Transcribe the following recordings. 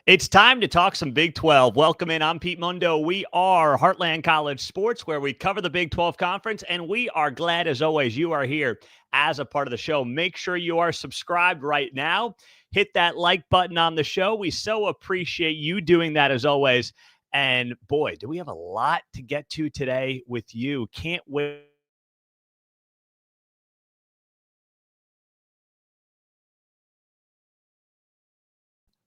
It's time to talk some Big 12. Welcome in. I'm Pete Mundo. We are Heartland College Sports, where we cover the Big 12 Conference, and we are glad, as always, you are here as a part of the show. Make sure you are subscribed right now. Hit that like button on the show. We so appreciate you doing that, as always. And, boy, do we have a lot to get to today with you. Can't wait.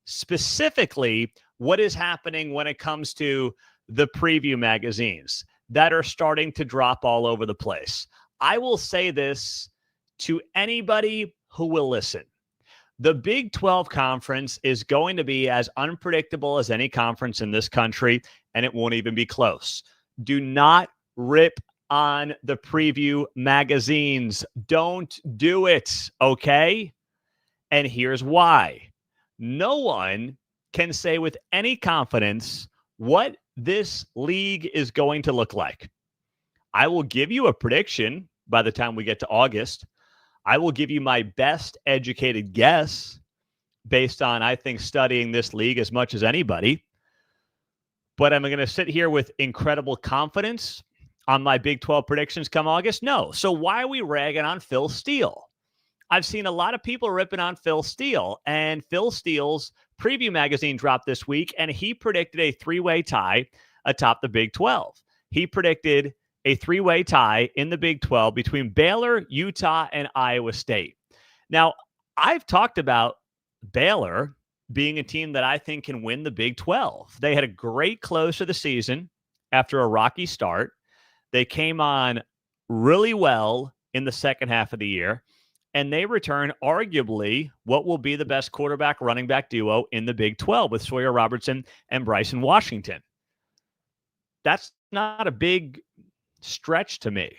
Specifically, what is happening when it comes to the preview magazines that are starting to drop all over the place. I will say this to anybody who will listen. The Big 12 conference is going to be as unpredictable as any conference in this country, and it won't even be close. Do not rip on the preview magazines. Don't do it, okay? And here's why. No one can say with any confidence what this league is going to look like. I will give you a prediction by the time we get to August. I will give you my best educated guess based on, I think, studying this league as much as anybody. But am I going to sit here with incredible confidence on my Big 12 predictions come August? No. So why are we ragging on Phil Steele? I've seen a lot of people ripping on Phil Steele, and Phil Steele's preview magazine dropped this week, and he predicted a three-way tie atop the Big 12. He predicted a three-way tie in the Big 12 between Baylor, Utah, and Iowa State. Now, I've talked about Baylor being a team that I think can win the Big 12. They had a great close to the season after a rocky start. They came on really well in the second half of the year, and they return arguably what will be the best quarterback running back duo in the Big 12 with Sawyer Robertson and Bryson Washington. That's not a big stretch to me.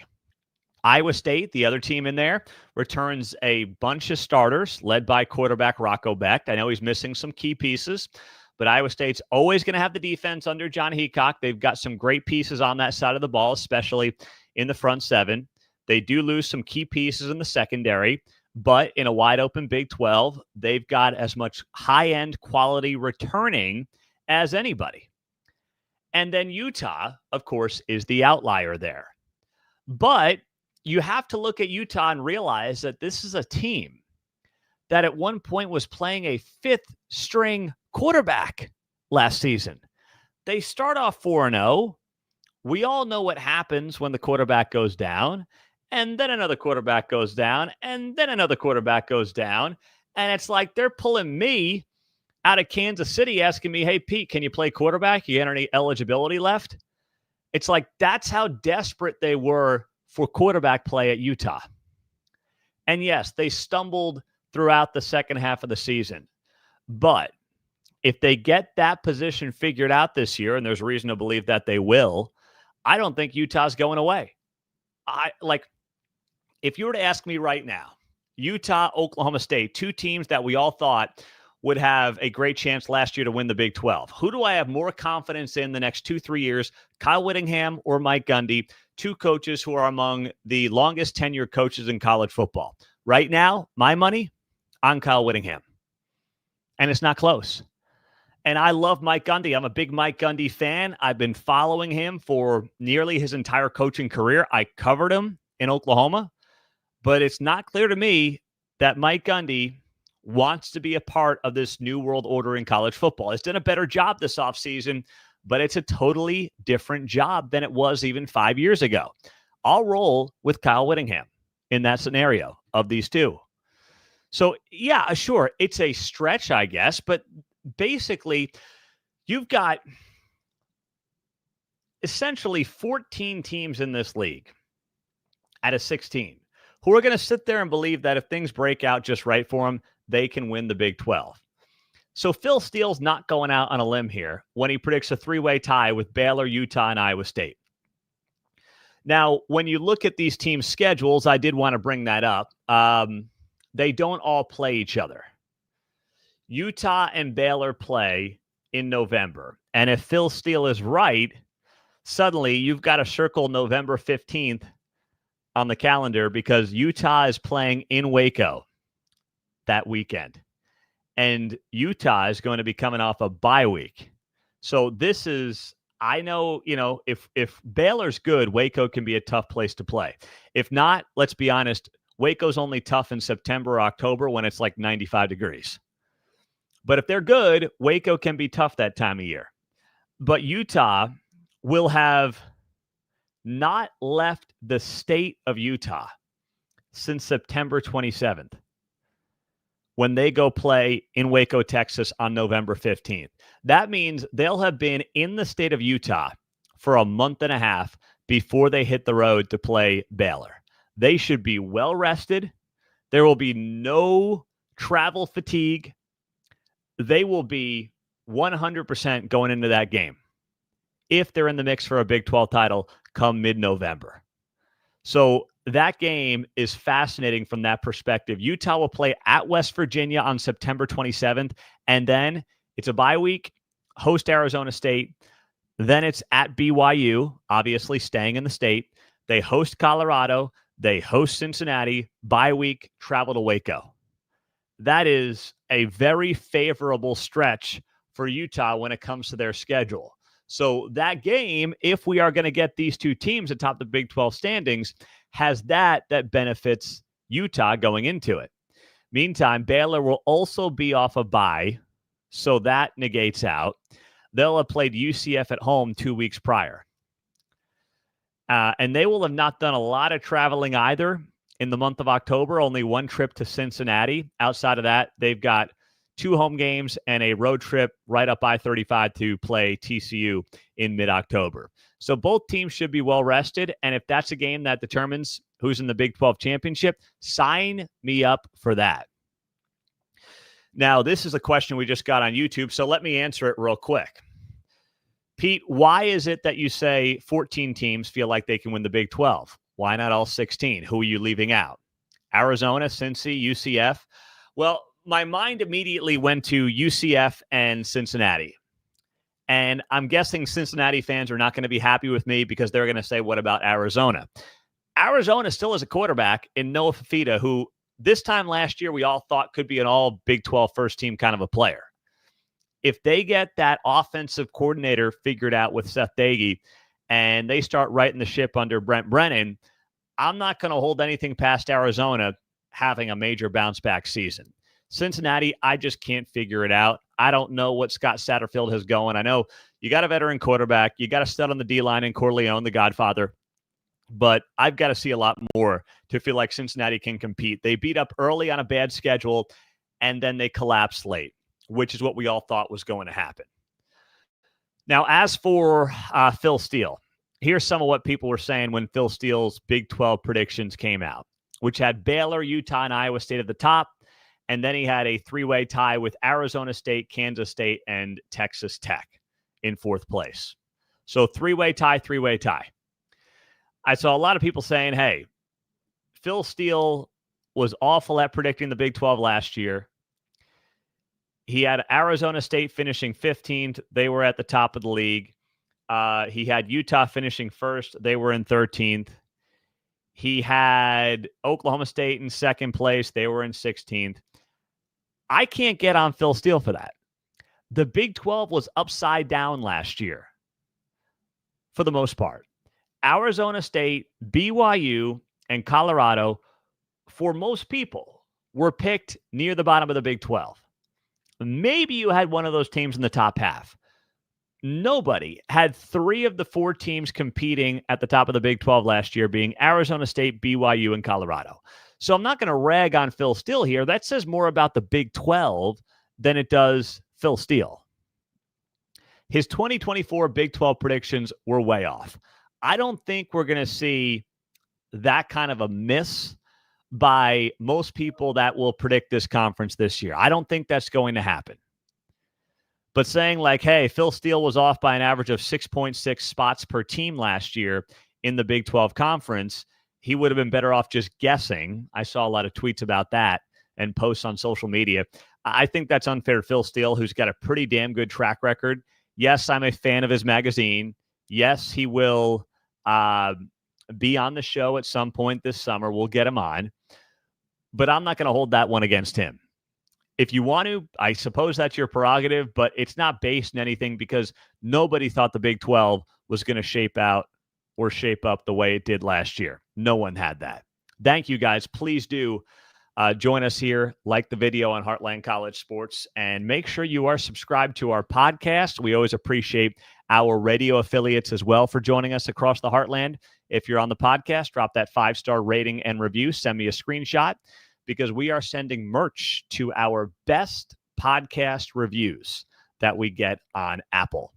Iowa State, the other team in there, returns a bunch of starters led by quarterback Rocco Becht. I know he's missing some key pieces, but Iowa State's always going to have the defense under John Heacock. They've got some great pieces on that side of the ball, especially in the front seven. They do lose some key pieces in the secondary, but in a wide-open Big 12, they've got as much high-end quality returning as anybody. And then Utah, of course, is the outlier there. But you have to look at Utah and realize that this is a team that at one point was playing a fifth-string quarterback last season. They start off 4-0. We all know what happens when the quarterback goes down. And then another quarterback goes down, and then another quarterback goes down. And it's like they're pulling me out of Kansas City asking me, hey, Pete, can you play quarterback? You got any eligibility left? It's like that's how desperate they were for quarterback play at Utah. And yes, they stumbled throughout the second half of the season. But if they get that position figured out this year, and there's reason to believe that they will, I don't think Utah's going away. If you were to ask me right now, Utah, Oklahoma State, two teams that we all thought would have a great chance last year to win the Big 12. Who do I have more confidence in the next 2-3 years, Kyle Whittingham or Mike Gundy, two coaches who are among the longest tenured coaches in college football? Right now, my money on Kyle Whittingham. And it's not close. And I love Mike Gundy. I'm a big Mike Gundy fan. I've been following him for nearly his entire coaching career. I covered him in Oklahoma. But it's not clear to me that Mike Gundy wants to be a part of this new world order in college football. He's done a better job this offseason, but it's a totally different job than it was even 5 years ago. I'll roll with Kyle Whittingham in that scenario of these two. So, yeah, sure, it's a stretch, I guess, but basically you've got essentially 14 teams in this league out of 16. Who are going to sit there and believe that if things break out just right for them, they can win the Big 12. So Phil Steele's not going out on a limb here when he predicts a three-way tie with Baylor, Utah, and Iowa State. Now, when you look at these teams' schedules, I did want to bring that up. They don't all play each other. Utah and Baylor play in November. And if Phil Steele is right, suddenly you've got to circle November 15th on the calendar because Utah is playing in Waco that weekend. and Utah is going to be coming off a bye week. So this is, I know, if Baylor's good, Waco can be a tough place to play. If not, let's be honest, Waco's only tough in September or October when it's like 95 degrees. But if they're good, Waco can be tough that time of year. But Utah will have not left the state of Utah since September 27th, when they go play in Waco, Texas on November 15th. That means they'll have been in the state of Utah for a month and a half before they hit the road to play Baylor. They should be well rested. There will be no travel fatigue. They will be 100% going into that game if they're in the mix for a Big 12 title come mid-November. So that game is fascinating from that perspective. Utah will play at West Virginia on September 27th, and then it's a bye week, host Arizona State. Then it's at BYU, obviously staying in the state. They host Colorado. They host Cincinnati. Bye week, travel to Waco. That is a very favorable stretch for Utah when it comes to their schedule. So that game, if we are going to get these two teams atop the Big 12 standings, has that benefits Utah going into it. Meantime, Baylor will also be off a bye, so that negates out. They'll have played UCF at home 2 weeks prior. And they will have not done a lot of traveling either in the month of October, only one trip to Cincinnati. Outside of that, they've got 2 home games and a road trip right up I-35 to play TCU in mid-October. So both teams should be well rested, and if that's a game that determines who's in the Big 12 championship, sign me up for that. Now, this is a question we just got on YouTube, so let me answer it real quick. Pete, why is it that you say 14 teams feel like they can win the Big 12? Why not all 16? Who are you leaving out? Arizona, Cincy, UCF? Well, my mind immediately went to UCF and Cincinnati. And I'm guessing Cincinnati fans are not going to be happy with me because they're going to say, what about Arizona? Arizona still has a quarterback in Noah Fafita, who this time last year we all thought could be an all Big 12 first team kind of a player. If they get that offensive coordinator figured out with Seth Dagey and they start righting the ship under Brent Brennan, I'm not going to hold anything past Arizona having a major bounce back season. Cincinnati, I just can't figure it out. I don't know what Scott Satterfield has going. I know you got a veteran quarterback. You got a stud on the D-line in Corleone, the Godfather. But I've got to see a lot more to feel like Cincinnati can compete. They beat up early on a bad schedule, and then they collapsed late, which is what we all thought was going to happen. Now, as for Phil Steele, here's some of what people were saying when Phil Steele's Big 12 predictions came out, which had Baylor, Utah, and Iowa State at the top. And then he had a 3-way tie with Arizona State, Kansas State, and Texas Tech in 4th place. So 3-way tie, 3-way tie. I saw a lot of people saying, hey, Phil Steele was awful at predicting the Big 12 last year. He had Arizona State finishing 15th. They were at the top of the league. He had Utah finishing 1st. They were in 13th. He had Oklahoma State in 2nd place. They were in 16th. I can't get on Phil Steele for that. The Big 12 was upside down last year for the most part. Arizona State, BYU, and Colorado, for most people, were picked near the bottom of the Big 12. Maybe you had one of those teams in the top half. Nobody had 3 of the 4 teams competing at the top of the Big 12 last year, being Arizona State, BYU, and Colorado. So I'm not going to rag on Phil Steele here. That says more about the Big 12 than it does Phil Steele. His 2024 Big 12 predictions were way off. I don't think we're going to see that kind of a miss by most people that will predict this conference this year. I don't think that's going to happen. But saying like, hey, Phil Steele was off by an average of 6.6 spots per team last year in the Big 12 conference, he would have been better off just guessing. I saw a lot of tweets about that and posts on social media. I think that's unfair to Phil Steele, who's got a pretty damn good track record. Yes, I'm a fan of his magazine. Yes, he will be on the show at some point this summer. We'll get him on. But I'm not going to hold that one against him. If you want to, I suppose that's your prerogative, but it's not based in anything because nobody thought the Big 12 was going to shape out or shape up the way it did last year. No one had that. Thank you, guys. Please do join us here, like the video on Heartland College Sports, and make sure you are subscribed to our podcast. We always appreciate our radio affiliates as well for joining us across the Heartland. If you're on the podcast, drop that 5-star rating and review. Send me a screenshot because we are sending merch to our best podcast reviews that we get on Apple.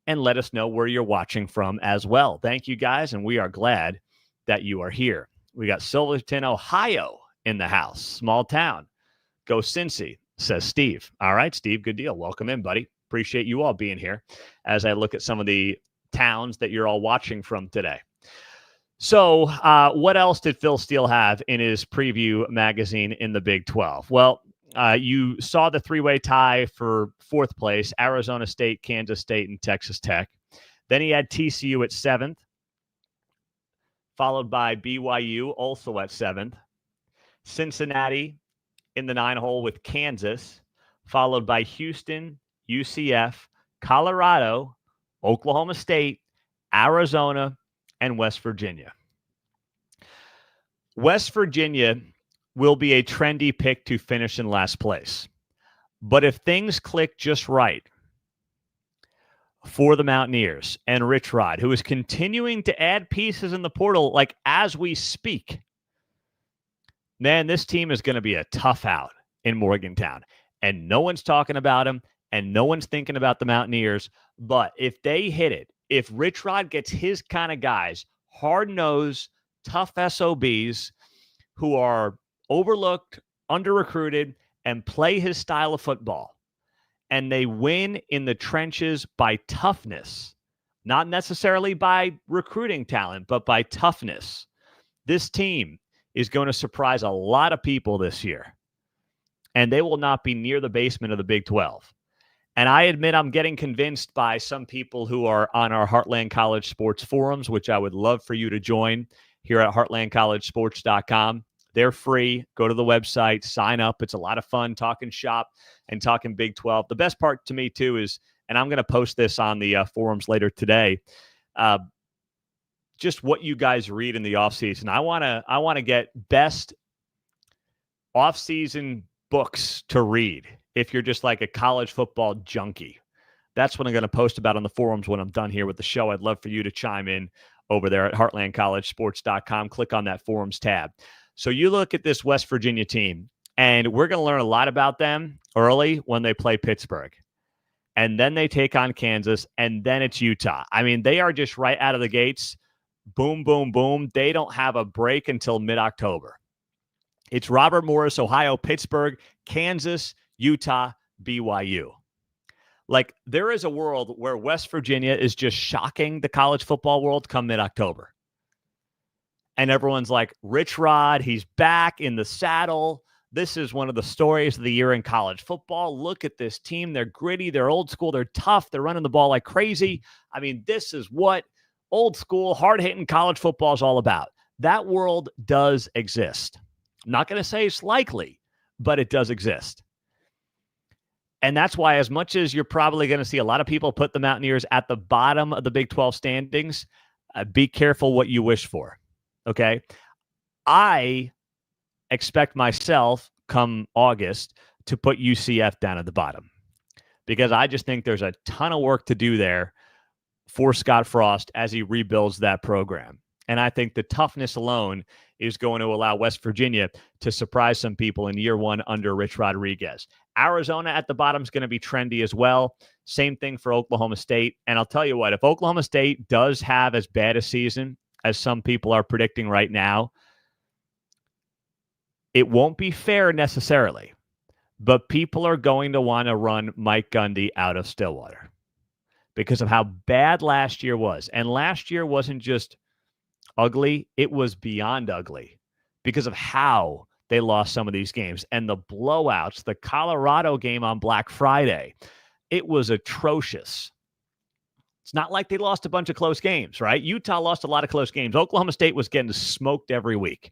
And let us know where you're watching from as well. Thank you, guys, and we are glad that you are here. We got Silverton, Ohio in the house. Small town. Go Cincy, says Steve. All right, Steve, good deal. Welcome in, buddy. Appreciate you all being here as I look at some of the towns that you're all watching from today. So what else did Phil Steele have in his preview magazine in the Big 12? Well, you saw the three-way tie for fourth place, Arizona State, Kansas State, and Texas Tech. Then he had TCU at 7th, followed by BYU also at 7th. Cincinnati in the 9-hole with Kansas, followed by Houston, UCF, Colorado, Oklahoma State, Arizona, and West Virginia. West Virginia will be a trendy pick to finish in last place. But if things click just right for the Mountaineers and Rich Rod, who is continuing to add pieces in the portal like as we speak, man, this team is going to be a tough out in Morgantown. And no one's talking about him, and no one's thinking about the Mountaineers. But if they hit it, if Rich Rod gets his kind of guys, hard-nosed, tough SOBs who are overlooked, under-recruited, and play his style of football, and they win in the trenches by toughness, not necessarily by recruiting talent, but by toughness, this team is going to surprise a lot of people this year. And they will not be near the basement of the Big 12. And I admit I'm getting convinced by some people who are on our Heartland College Sports forums, which I would love for you to join here at heartlandcollegesports.com. They're free. Go to the website, sign up. It's a lot of fun talking shop and talking Big 12. The best part to me, too, is, and I'm going to post this on the forums later today, just what you guys read in the offseason. I want to get best offseason books to read if you're just like a college football junkie. That's what I'm going to post about on the forums when I'm done here with the show. I'd love for you to chime in over there at heartlandcollegesports.com. Click on that forums tab. So you look at this West Virginia team, and we're going to learn a lot about them early when they play Pittsburgh. And then they take on Kansas, and then it's Utah. I mean, they are just right out of the gates. Boom, boom, boom. They don't have a break until mid-October. It's Robert Morris, Ohio, Pittsburgh, Kansas, Utah, BYU. Like, there is a world where West Virginia is just shocking the college football world come mid-October. And everyone's like, Rich Rod, he's back in the saddle. This is one of the stories of the year in college football. Look at this team. They're gritty. They're old school. They're tough. They're running the ball like crazy. I mean, this is what old school, hard-hitting college football is all about. That world does exist. I'm not going to say it's likely, but it does exist. And that's why, as much as you're probably going to see a lot of people put the Mountaineers at the bottom of the Big 12 standings, be careful what you wish for. Okay? I expect myself come August to put UCF down at the bottom because I just think there's a ton of work to do there for Scott Frost as he rebuilds that program. And I think the toughness alone is going to allow West Virginia to surprise some people in year one under Rich Rodriguez. Arizona at the bottom is going to be trendy as well. Same thing for Oklahoma State. And I'll tell you what, if Oklahoma State does have as bad a season as some people are predicting right now, it won't be fair necessarily, but people are going to want to run Mike Gundy out of Stillwater because of how bad last year was. And last year wasn't just ugly, it was beyond ugly because of how they lost some of these games and the blowouts. The Colorado game on Black Friday, it was atrocious. It's not like they lost a bunch of close games, right? Utah lost a lot of close games. Oklahoma State was getting smoked every week.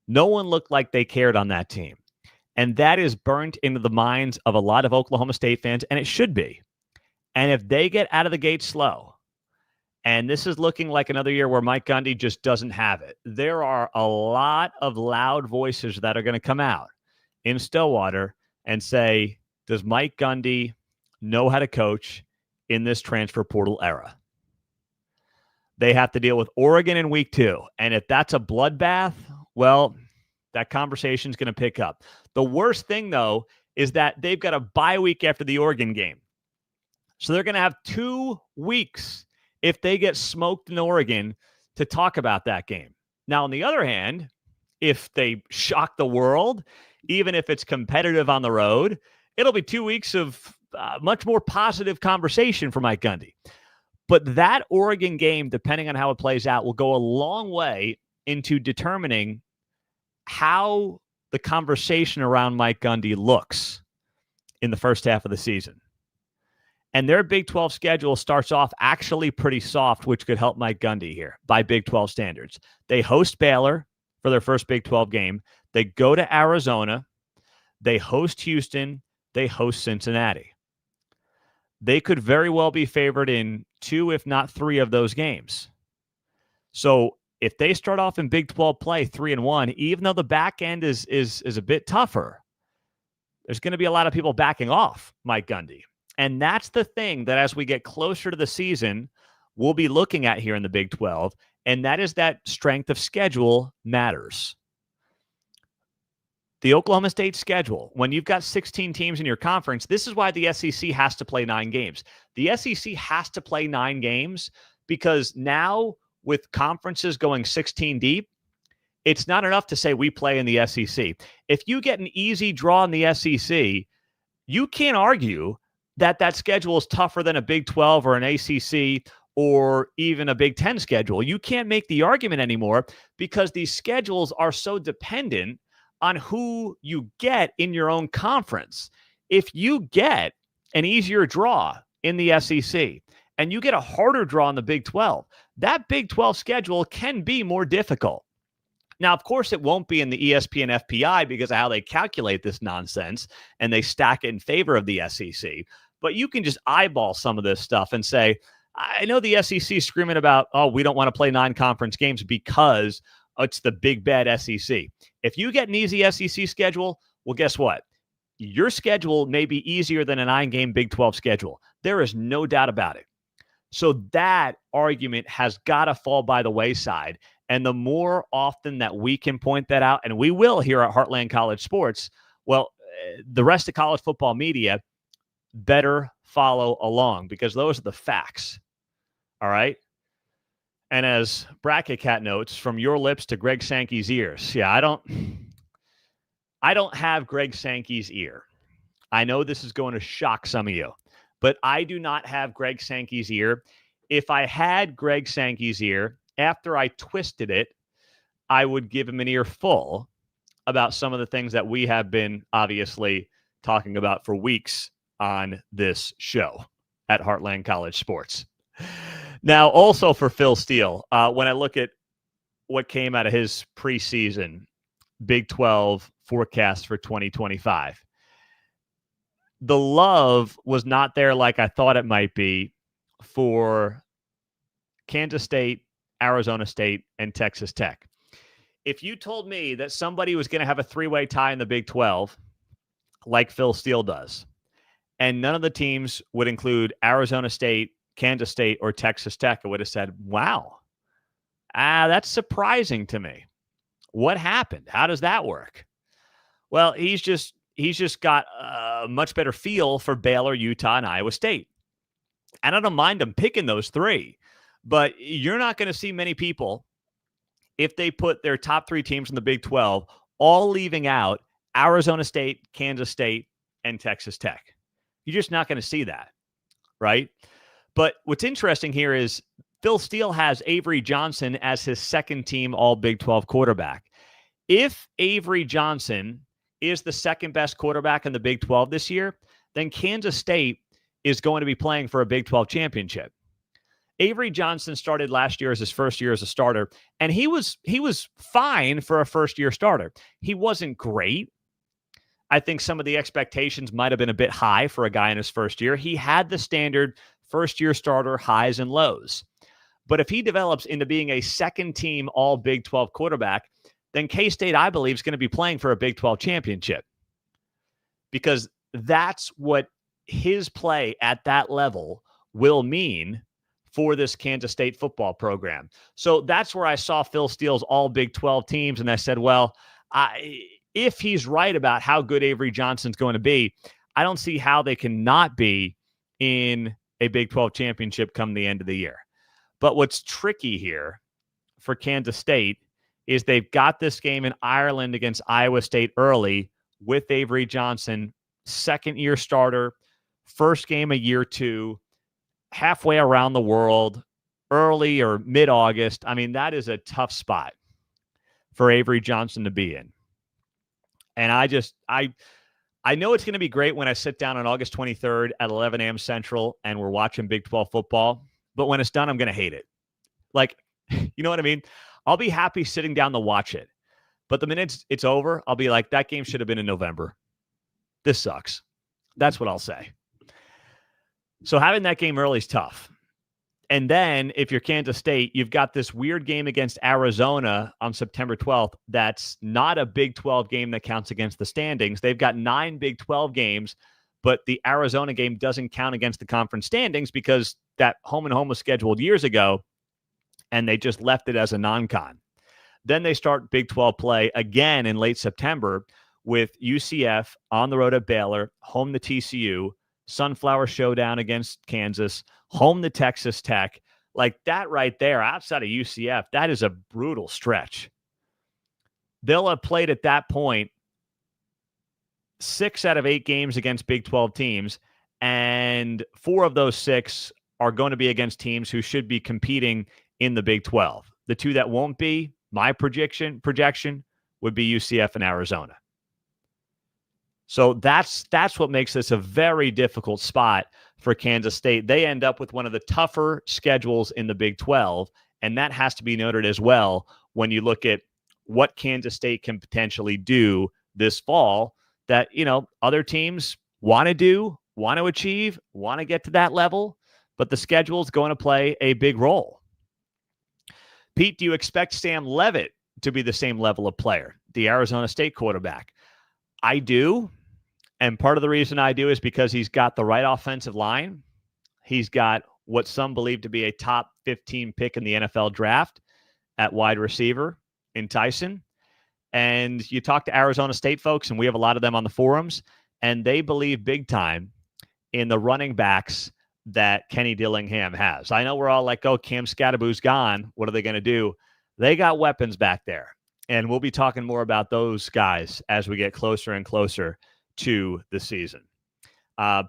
No one looked like they cared on that team. And that is burnt into the minds of a lot of Oklahoma State fans, and it should be. And if they get out of the gate slow, and this is looking like another year where Mike Gundy just doesn't have it, there are a lot of loud voices that are going to come out in Stillwater and say, does Mike Gundy know how to coach in this transfer portal era? They have to deal with Oregon in week 2. And if that's a bloodbath, well, that conversation is going to pick up. The worst thing, though, is that they've got a bye week after the Oregon game. So they're going to have 2 weeks if they get smoked in Oregon to talk about that game. Now, on the other hand, if they shock the world, even if it's competitive on the road, it'll be 2 weeks of much more positive conversation for Mike Gundy. But that Oregon game, depending on how it plays out, will go a long way into determining how the conversation around Mike Gundy looks in the first half of the season. And their Big 12 schedule starts off actually pretty soft, which could help Mike Gundy here by Big 12 standards. They host Baylor for their first Big 12 game. They go to Arizona. They host Houston. They host Cincinnati. They could very well be favored in 2, if not 3 of those games. So if they start off in Big 12 play 3-1, even though the back end is a bit tougher, there's going to be a lot of people backing off Mike Gundy. And that's the thing that as we get closer to the season, we'll be looking at here in the Big 12, and that is that strength of schedule matters. The Oklahoma State schedule, when you've got 16 teams in your conference, this is why the SEC has to play 9 games. The SEC has to play 9 games because now with conferences going 16 deep, it's not enough to say we play in the SEC. If you get an easy draw in the SEC, you can't argue that schedule is tougher than a Big 12 or an ACC or even a Big 10 schedule. You can't make the argument anymore because these schedules are so dependent on who you get in your own conference. If you get an easier draw in the SEC and you get a harder draw in the Big 12, that Big 12 schedule can be more difficult. Now, of course, it won't be in the ESPN FPI because of how they calculate this nonsense and they stack it in favor of the SEC. But you can just eyeball some of this stuff and say, I know the SEC is screaming about, oh, we don't want to play non-conference games because it's the big bad SEC. If you get an easy SEC schedule, well, guess what? Your schedule may be easier than a 9-game Big 12 schedule. There is no doubt about it. So that argument has got to fall by the wayside. And the more often that we can point that out, and we will here at Heartland College Sports, well, the rest of college football media better follow along because those are the facts. All right? And as Bracket Cat notes, from your lips to Greg Sankey's ears. Yeah, I don't have Greg Sankey's ear. I know this is going to shock some of you, but I do not have Greg Sankey's ear. If I had Greg Sankey's ear, after I twisted it, I would give him an earful about some of the things that we have been obviously talking about for weeks on this show at Heartland College Sports. Now, also for Phil Steele, when I look at what came out of his preseason Big 12 forecast for 2025, the love was not there like I thought it might be for Kansas State, Arizona State, and Texas Tech. If you told me that somebody was going to have a 3-way tie in the Big 12 like Phil Steele does, and none of the teams would include Arizona State, Kansas State, or Texas Tech, I would have said, wow, that's surprising to me. What happened? How does that work? Well, he's just got a much better feel for Baylor, Utah, and Iowa State. And I don't mind them picking those 3, but you're not going to see many people, if they put their top 3 teams in the Big 12, all leaving out Arizona State, Kansas State, and Texas Tech. You're just not going to see that, right? But what's interesting here is Phil Steele has Avery Johnson as his second team all Big 12 quarterback. If Avery Johnson is the second best quarterback in the Big 12 this year, then Kansas State is going to be playing for a Big 12 championship. Avery Johnson started last year as his first year as a starter, and he was fine for a first-year starter. He wasn't great. I think some of the expectations might have been a bit high for a guy in his first year. He had the standard first-year starter highs and lows. But if he develops into being a second-team all Big 12 quarterback, then K-State, I believe, is going to be playing for a Big 12 championship, because that's what his play at that level will mean for this Kansas State football program. So that's where I saw Phil Steele's all Big 12 teams, and I said, well, if he's right about how good Avery Johnson's going to be, I don't see how they cannot be in a Big 12 championship come the end of the year. But what's tricky here for Kansas State is they've got this game in Ireland against Iowa State early with Avery Johnson, second-year starter, first game of year 2, halfway around the world, early or mid-August. I mean, that is a tough spot for Avery Johnson to be in. And I know it's going to be great when I sit down on August 23rd at 11 a.m. Central and we're watching Big 12 football. But when it's done, I'm going to hate it. Like, you know what I mean? I'll be happy sitting down to watch it. But the minute it's over, I'll be like, that game should have been in November. This sucks. That's what I'll say. So having that game early is tough. And then if you're Kansas State, you've got this weird game against Arizona on September 12th. That's not a Big 12 game that counts against the standings. They've got 9 Big 12 games, but the Arizona game doesn't count against the conference standings because that home and home was scheduled years ago, and they just left it as a non-con. Then they start Big 12 play again in late September with UCF on the road at Baylor, home to TCU, Sunflower Showdown against Kansas, home to Texas Tech. Like that right there, outside of UCF, that is a brutal stretch. They'll have played at that point 6 out of 8 games against Big 12 teams, and 4 of those 6 are going to be against teams who should be competing in the Big 12. The 2 that won't be, my projection would be UCF and Arizona. So that's what makes this a very difficult spot for Kansas State. They end up with one of the tougher schedules in the Big 12, and that has to be noted as well when you look at what Kansas State can potentially do this fall that, you know, other teams want to do, want to achieve, want to get to that level, but the schedule is going to play a big role. Pete, do you expect Sam Leavitt to be the same level of player, the Arizona State quarterback? I do, and part of the reason I do is because he's got the right offensive line. He's got what some believe to be a top 15 pick in the NFL draft at wide receiver in Tyson. And you talk to Arizona State folks, and we have a lot of them on the forums, and they believe big time in the running backs that Kenny Dillingham has. I know we're all like, oh, Cam Scattaboo's gone. What are they going to do? They got weapons back there. And we'll be talking more about those guys as we get closer and closer to the season.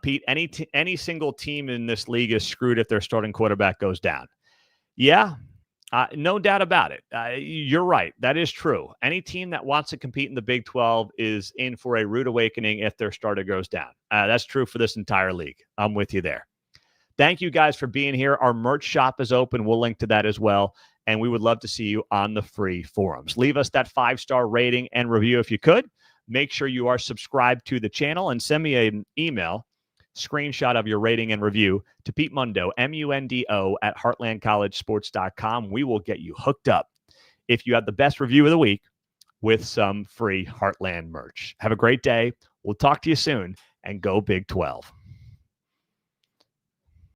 Pete, any single team in this league is screwed if their starting quarterback goes down. Yeah, no doubt about it. You're right. That is true. Any team that wants to compete in the Big 12 is in for a rude awakening if their starter goes down. That's true for this entire league. I'm with you there. Thank you guys for being here. Our merch shop is open. We'll link to that as well. And we would love to see you on the free forums. Leave us that 5-star rating and review if you could. Make sure you are subscribed to the channel and send me an email, screenshot of your rating and review to Pete Mundo, Mundo, at heartlandcollegesports.com. We will get you hooked up if you have the best review of the week with some free Heartland merch. Have a great day. We'll talk to you soon, and go Big 12.